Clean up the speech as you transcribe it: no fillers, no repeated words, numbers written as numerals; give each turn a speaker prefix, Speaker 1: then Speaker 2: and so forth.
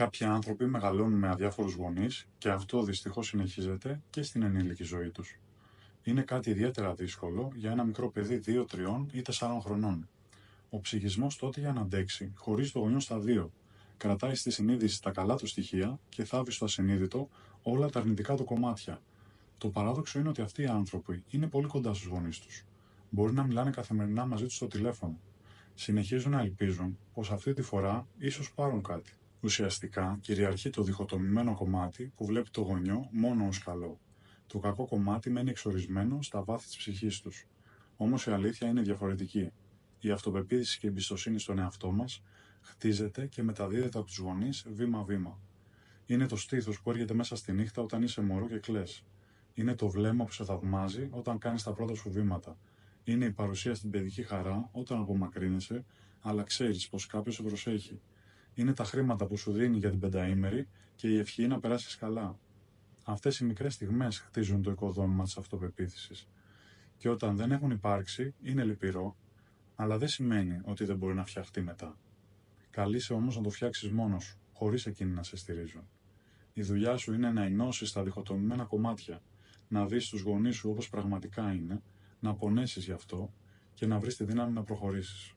Speaker 1: Κάποιοι άνθρωποι μεγαλώνουν με αδιάφορους γονείς και αυτό δυστυχώς συνεχίζεται και στην ενήλικη ζωή τους. Είναι κάτι ιδιαίτερα δύσκολο για ένα μικρό παιδί 2, 3 ή 4 χρονών. Ο ψυχισμός τότε για να αντέξει χωρίζει το γονιό στα δύο. Κρατάει στη συνείδηση τα καλά του στοιχεία και θάβει στο ασυνείδητο όλα τα αρνητικά του κομμάτια. Το παράδοξο είναι ότι αυτοί οι άνθρωποι είναι πολύ κοντά στους γονείς τους. Μπορεί να μιλάνε καθημερινά μαζί τους στο τηλέφωνο. Συνεχίζουν να ελπίζουν πως αυτή τη φορά ίσως πάρουν κάτι. Ουσιαστικά κυριαρχεί το διχοτομημένο κομμάτι που βλέπει το γονιό μόνο ως καλό. Το κακό κομμάτι μένει εξορισμένο στα βάθη της ψυχής τους. Όμως η αλήθεια είναι διαφορετική. Η αυτοπεποίθηση και η εμπιστοσύνη στον εαυτό μας χτίζεται και μεταδίδεται από τους γονείς βήμα-βήμα. Είναι το στήθος που έρχεται μέσα στη νύχτα όταν είσαι μωρό και κλαις. Είναι το βλέμμα που σε θαυμάζει όταν κάνεις τα πρώτα σου βήματα. Είναι η παρουσία στην παιδική χαρά όταν απομακρύνεσαι, αλλά ξέρεις πως κάποιος σε προσέχει. Είναι τα χρήματα που σου δίνει για την πενταήμερη και η ευχή να περάσεις καλά. Αυτές οι μικρές στιγμές χτίζουν το οικοδόμημα της αυτοπεποίθησης. Και όταν δεν έχουν υπάρξει, είναι λυπηρό, αλλά δεν σημαίνει ότι δεν μπορεί να φτιαχτεί μετά. Καλείσαι όμως να το φτιάξεις μόνος σου, χωρίς εκείνοι να σε στηρίζουν. Η δουλειά σου είναι να ενώσεις τα διχοτομημένα κομμάτια, να δεις τους γονείς σου όπως πραγματικά είναι, να πονέσεις γι' αυτό και να βρεις τη δύναμη να προχωρήσεις.